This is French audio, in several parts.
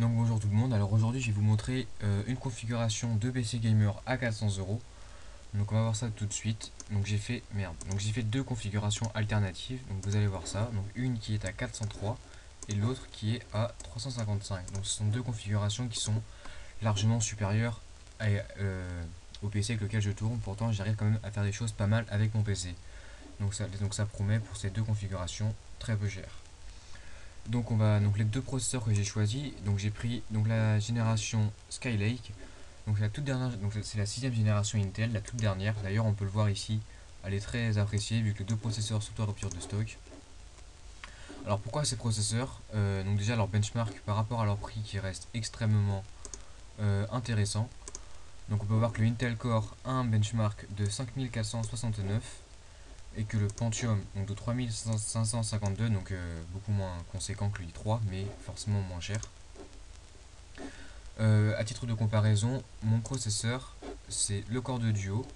Donc bonjour tout le monde, alors aujourd'hui je vais vous montrer une configuration de PC Gamer à 400 euros. Donc on va voir ça tout de suite. Donc j'ai fait deux configurations alternatives, donc vous allez voir ça. Donc une qui est à 403 et l'autre qui est à 355. Donc ce sont deux configurations qui sont largement supérieures au PC avec lequel je tourne. Pourtant j'arrive quand même à faire des choses pas mal avec mon PC. Donc ça promet pour ces deux configurations très peu chères. Donc les deux processeurs que j'ai choisis, donc j'ai pris donc la génération Skylake, donc la toute dernière, donc c'est la sixième génération Intel, la toute dernière. D'ailleurs on peut le voir ici, elle est très appréciée vu que les deux processeurs sont en rupture de stock. Alors pourquoi ces processeurs? Donc déjà leur benchmark par rapport à leur prix qui reste extrêmement intéressant. Donc on peut voir que le Intel Core a un benchmark de 5469 et que le Pentium donc de 3552, donc beaucoup moins conséquent que le i3 mais forcément moins cher. À titre de comparaison, mon processeur c'est le Core de Duo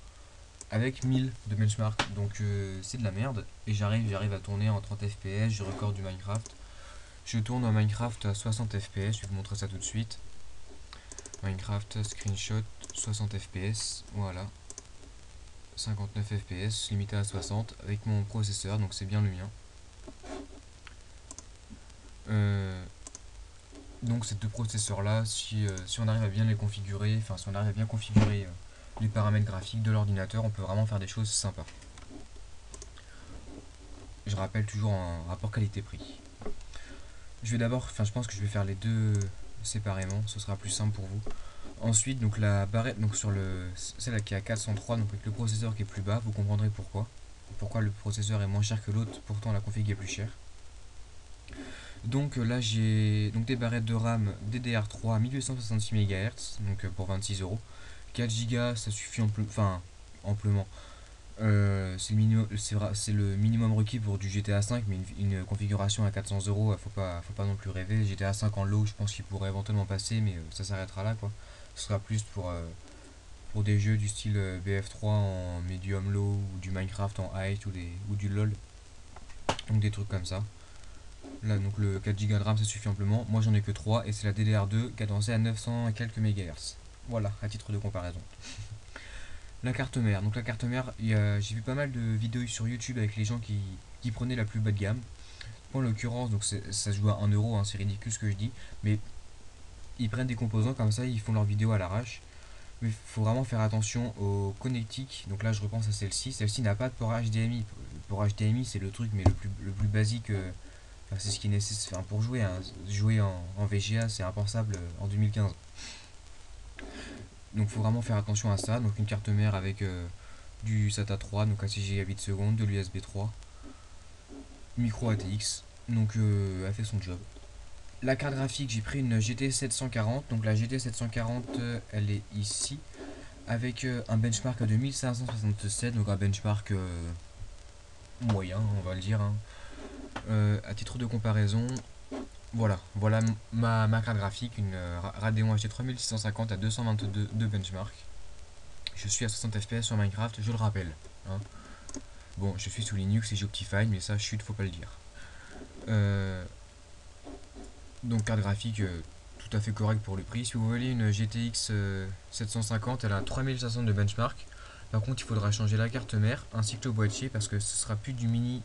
avec 1000 de benchmark, donc c'est de la merde. Et j'arrive à tourner en 30 fps, je record du Minecraft. Je tourne un Minecraft à 60 fps, je vais vous montrer ça tout de suite. Minecraft screenshot 60 fps, voilà. 59 fps, limité à 60 avec mon processeur, donc c'est bien le mien. Donc ces deux processeurs là, si on arrive à bien les configurer, enfin si on arrive à bien configurer les paramètres graphiques de l'ordinateur, on peut vraiment faire des choses sympas. Je rappelle toujours un rapport qualité-prix. Je pense que je vais faire les deux séparément, ce sera plus simple pour vous. Ensuite, donc la barrette, donc celle qui est à 403, donc avec le processeur qui est plus bas, vous comprendrez pourquoi. Pourquoi le processeur est moins cher que l'autre, pourtant la config est plus chère. Donc là j'ai donc des barrettes de RAM DDR3 1866 MHz, donc pour 26 euros. 4 Go ça suffit amplement. C'est le minimum requis pour du GTA 5, mais une configuration à 400 euros, faut pas non plus rêver. GTA 5 en low, je pense qu'il pourrait éventuellement passer, mais ça s'arrêtera là quoi. Ce sera plus pour des jeux du style BF3 en medium low, ou du Minecraft en high, ou du LOL. Donc des trucs comme ça. Là, donc le 4 Go de RAM, ça suffit amplement. Moi, j'en ai que 3 et c'est la DDR2 cadencée à 900 et quelques MHz. Voilà, à titre de comparaison. La carte mère. Donc la carte mère, j'ai vu pas mal de vidéos sur YouTube avec les gens qui prenaient la plus bas de gamme. En l'occurrence, donc ça se joue à 1 euro, hein, c'est ridicule ce que je dis, mais ils prennent des composants comme ça, ils font leur vidéo à l'arrache. Mais il faut vraiment faire attention aux connectiques. Donc là, je repense à celle-ci. Celle-ci n'a pas de port HDMI. Le port HDMI, c'est le truc, mais le plus basique. Enfin, c'est ce qui est nécessaire. Enfin, pour jouer, hein, jouer en VGA, c'est impensable en 2015. Donc, il faut vraiment faire attention à ça. Donc, une carte mère avec du SATA 3, donc un 6 gigabits seconde, de l'USB 3, micro ATX. Donc, elle fait son job. La carte graphique, j'ai pris une GT 740. Donc, la GT 740, elle est ici. Avec un benchmark de 1567. Donc, un benchmark moyen, on va le dire, hein. À titre de comparaison, voilà ma carte graphique, une Radeon HD 3650 à 222 de benchmark. Je suis à 60 fps sur Minecraft, je le rappelle, hein. Bon, je suis sous Linux et j'Optifine, mais ça, chute, faut pas le dire. Donc, carte graphique tout à fait correcte pour le prix. Si vous voulez une GTX 750, elle a 3500 de benchmark. Par contre, il faudra changer la carte mère ainsi que le boîtier parce que ce sera plus du mini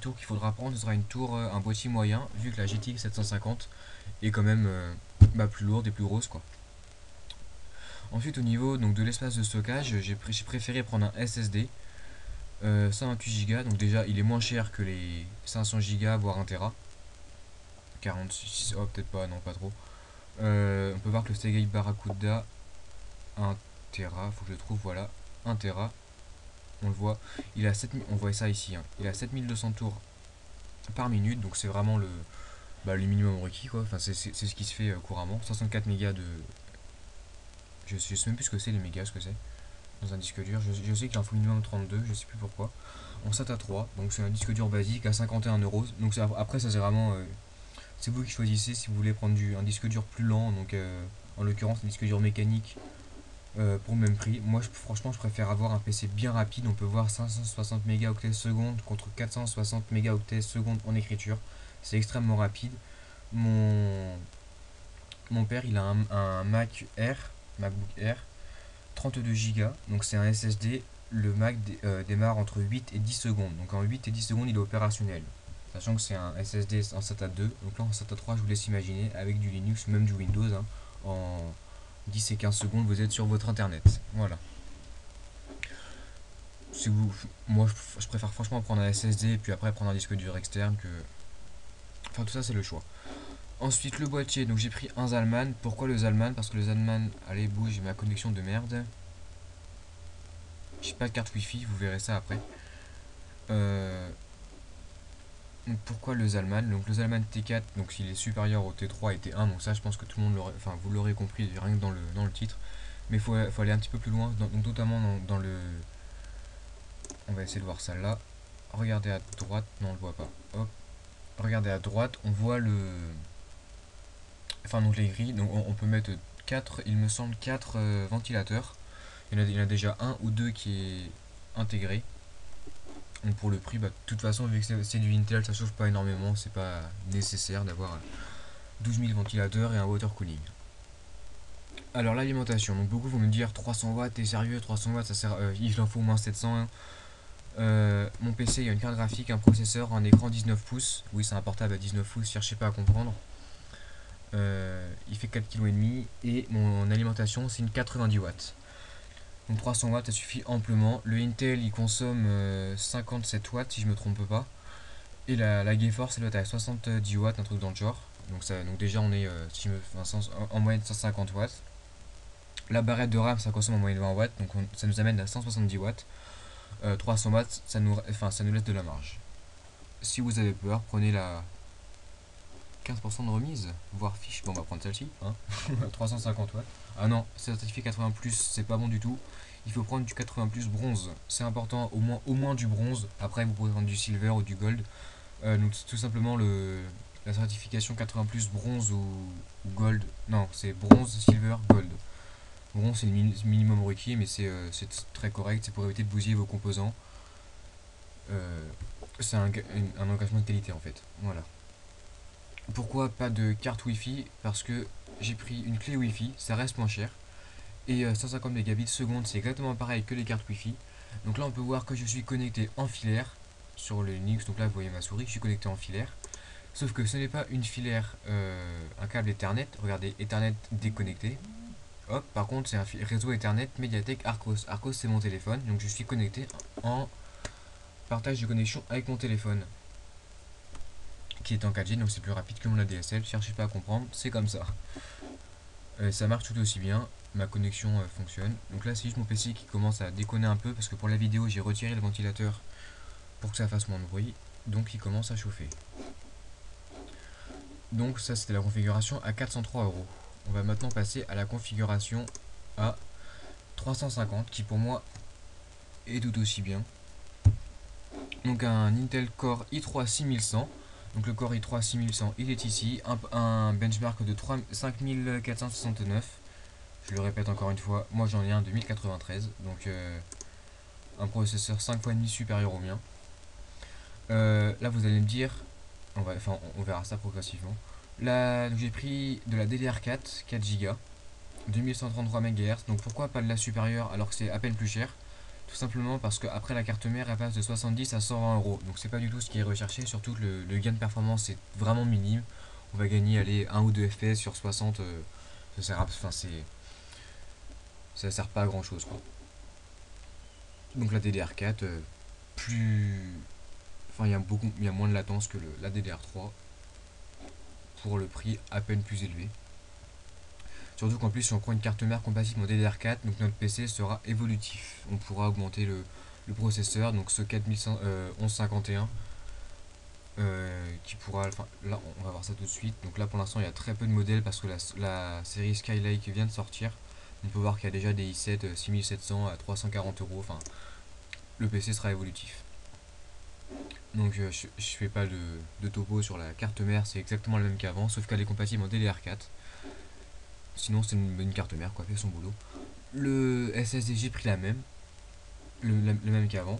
tour qu'il faudra prendre, ce sera une tour, un boîtier moyen, vu que la GTX 750 est quand même plus lourde et plus grosse quoi. Ensuite au niveau donc, de l'espace de stockage, j'ai préféré prendre un SSD 128 Go, donc déjà il est moins cher que les 500 Go voire 1 Tera. 46, oh peut-être pas, non pas trop. On peut voir que le Seagate Barracuda 1 Tera, faut que je le trouve, voilà, 1 Tera. On le voit, il a 7000, on voit ça ici, hein. Il a 7200 tours par minute, donc c'est vraiment le minimum requis quoi. Enfin, c'est ce qui se fait couramment. 64 mégas de. Je sais même plus ce que c'est les mégas, ce que c'est dans un disque dur. Je sais qu'il en faut minimum 32, je sais plus pourquoi. En SATA 3, donc c'est un disque dur basique à 51 euros. Donc après, ça c'est vraiment. C'est vous qui choisissez si vous voulez prendre un disque dur plus lent, donc en l'occurrence un disque dur mécanique pour le même prix. Moi, franchement, je préfère avoir un PC bien rapide. On peut voir 560 mégaoctets seconde contre 460 mégaoctets seconde en écriture. C'est extrêmement rapide. Mon Mon père il a un MacBook Air 32 Go, donc c'est un SSD. Le Mac démarre entre 8 et 10 secondes, donc en 8 et 10 secondes il est opérationnel. Sachant que c'est un SSD en SATA 2, donc là en SATA 3 je vous laisse imaginer, avec du Linux, même du Windows, hein, en 10 et 15 secondes vous êtes sur votre internet. Voilà. Si vous, moi je préfère franchement prendre un SSD et puis après prendre un disque dur externe que... Enfin tout ça c'est le choix. Ensuite le boîtier, donc j'ai pris un Zalman. Pourquoi le Zalman? Parce que le Zalman, allez bouge, j'ai ma connexion de merde. J'ai pas de carte wifi, vous verrez ça après. Euh, donc pourquoi le Zalman? Donc le Zalman T4, donc il est supérieur au T3 et T1, donc ça je pense que tout le monde l'aurait, enfin vous l'aurez compris rien que dans le titre. Mais faut aller un petit peu plus loin, donc notamment dans le... On va essayer de voir ça là. Regardez à droite, non on le voit pas. Hop. Regardez à droite, on voit le... Enfin donc les grilles, donc on peut mettre 4, il me semble 4 ventilateurs. Il y en a déjà un ou deux qui est intégré. Donc pour le prix, bah, de toute façon, vu que c'est du Intel, ça chauffe pas énormément, c'est pas nécessaire d'avoir 12 000 ventilateurs et un water cooling. Alors l'alimentation, donc beaucoup vont me dire 300 watts, t'es sérieux, 300 watts, ça sert, il en faut au moins 700. Hein. Mon PC, il y a une carte graphique, un processeur, un écran 19 pouces. Oui, c'est un portable à 19 pouces, cherchez pas à comprendre. Il fait 4,5 kg et mon alimentation, c'est une 90 watts. Donc 300 watts, ça suffit amplement. Le Intel, il consomme 57 watts, si je me trompe pas. Et la GeForce, elle doit être à 70 watts, un truc dans le genre. Donc déjà, on est en moyenne 150 watts. La barrette de RAM, ça consomme en moyenne 20 watts, donc ça nous amène à 170 watts. 300 watts, ça nous laisse de la marge. Si vous avez peur, prenez la 15% de remise, voire fiche. Bon, on va prendre celle-ci, hein. 350 watts. Ah non, c'est certifié 80+, c'est pas bon du tout. Il faut prendre du 80+ bronze. C'est important, au moins du bronze. Après, vous pouvez prendre du silver ou du gold. Donc, c'est tout simplement la certification 80+ bronze ou gold. Non, c'est bronze, silver, gold. Bronze, c'est le minimum requis, mais c'est très correct. C'est pour éviter de bousiller vos composants. C'est un engagement de qualité en fait. Voilà. Pourquoi pas de carte Wi-Fi? Parce que j'ai pris une clé Wi-Fi, ça reste moins cher. Et 150 mégabits seconde, c'est exactement pareil que les cartes Wi-Fi. Donc là, on peut voir que je suis connecté en filaire sur le Linux. Donc là, vous voyez ma souris, je suis connecté en filaire. Sauf que ce n'est pas une filaire, un câble Ethernet. Regardez, Ethernet déconnecté. Hop, par contre, c'est un réseau Ethernet Mediatek Arcos. Arcos, c'est mon téléphone. Donc je suis connecté en partage de connexion avec mon téléphone, qui est en 4G, donc c'est plus rapide que mon ADSL. Cherchez pas à comprendre, c'est comme ça. Ça marche tout aussi bien, ma connexion fonctionne. Donc là c'est juste mon PC qui commence à déconner un peu parce que pour la vidéo j'ai retiré le ventilateur pour que ça fasse moins de bruit, donc il commence à chauffer. Donc ça c'était la configuration à 403 €. On va maintenant passer à la configuration à 350 qui pour moi est tout aussi bien. Donc un Intel Core i3 6100. Donc le Core i3 6100 il est ici, un benchmark de 5469. Je le répète encore une fois, moi j'en ai un de 1093, donc un processeur 5 fois et demi supérieur au mien. Là vous allez me dire, on verra ça progressivement. Là j'ai pris de la DDR4, 4 Go, 2133 MHz, donc pourquoi pas de la supérieure alors que c'est à peine plus cher? Tout simplement parce qu'après la carte mère elle passe de 70 à 120 €. Donc c'est pas du tout ce qui est recherché, surtout que le gain de performance est vraiment minime. On va gagner aller 1 ou 2 FPS sur 60, ça sert pas à grand chose quoi. Donc la DDR4, il y a moins de latence que la DDR3 pour le prix à peine plus élevé. Surtout qu'en plus si on prend une carte mère compatible en DDR4, donc notre PC sera évolutif. On pourra augmenter le processeur, donc ce 1151 qui pourra, enfin là on va voir ça tout de suite. Donc là pour l'instant il y a très peu de modèles parce que la série Skylake vient de sortir. On peut voir qu'il y a déjà des i7 6700 à 340 €. Enfin, le PC sera évolutif. Donc je fais pas de topo sur la carte mère, c'est exactement le même qu'avant, sauf qu'elle est compatible en DDR4. Sinon c'est une carte mère quoi, fait son boulot. Le SSD j'ai pris le même qu'avant.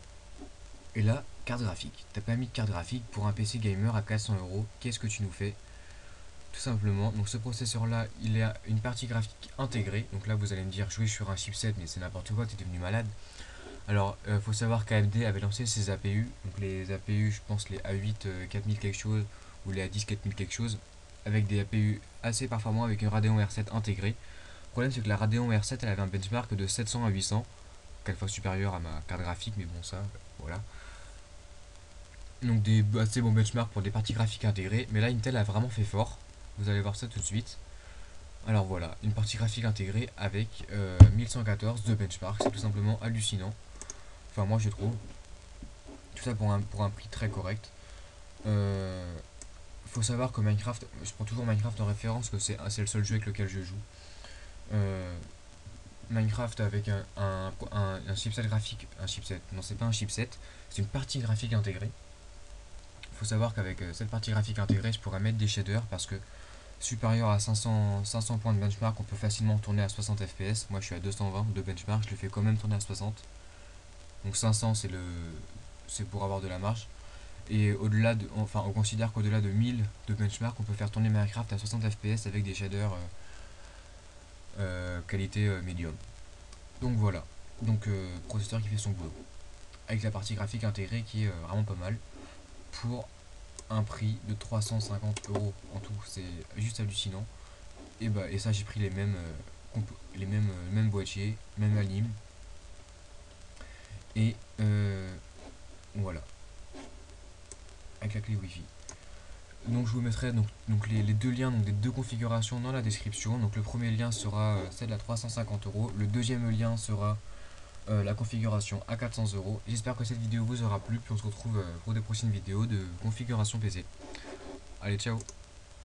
Et là, carte graphique. T'as pas mis de carte graphique pour un PC gamer à 400 €. Qu'est-ce que tu nous fais? tout simplement. Donc ce processeur là, il a une partie graphique intégrée. Donc là vous allez me dire jouer sur un chipset, mais c'est n'importe quoi, t'es devenu malade. Alors faut savoir qu'AMD avait lancé ses APU, donc les APU je pense les A8 4000 quelque chose ou les A10 4000 quelque chose, avec des APU assez performants avec une Radeon R7 intégrée. Le problème c'est que la Radeon R7 elle avait un benchmark de 700 à 800, 4 fois supérieur à ma carte graphique, mais bon ça, voilà. Donc des assez bons benchmarks pour des parties graphiques intégrées, mais là Intel a vraiment fait fort, vous allez voir ça tout de suite. Alors voilà, une partie graphique intégrée avec 1114 de benchmark, c'est tout simplement hallucinant. Enfin moi je trouve, tout ça pour un prix très correct. Faut savoir que Minecraft, je prends toujours Minecraft en référence, que c'est le seul jeu avec lequel je joue. Euh, Minecraft avec un chipset graphique, un chipset, non c'est pas un chipset, c'est une partie graphique intégrée. Faut savoir qu'avec cette partie graphique intégrée, je pourrais mettre des shaders parce que supérieur à 500 points de benchmark, on peut facilement tourner à 60 fps. Moi je suis à 220 de benchmark, je le fais quand même tourner à 60. Donc 500 c'est pour avoir de la marge. Et au-delà de, enfin on considère qu'au-delà de 1000 de benchmark, on peut faire tourner Minecraft à 60 fps avec des shaders qualité médium. Donc voilà, donc processeur qui fait son boulot. Avec la partie graphique intégrée qui est vraiment pas mal. Pour un prix de 350 € en tout, c'est juste hallucinant. Et ça j'ai pris les mêmes boîtiers, même alim. Et voilà, avec la clé Wi-Fi. Donc je vous mettrai les deux liens des deux configurations dans la description. Donc le premier lien sera celle à 350 €. Le deuxième lien sera la configuration à 400 €. J'espère que cette vidéo vous aura plu. Puis on se retrouve pour des prochaines vidéos de configuration PC. Allez, ciao!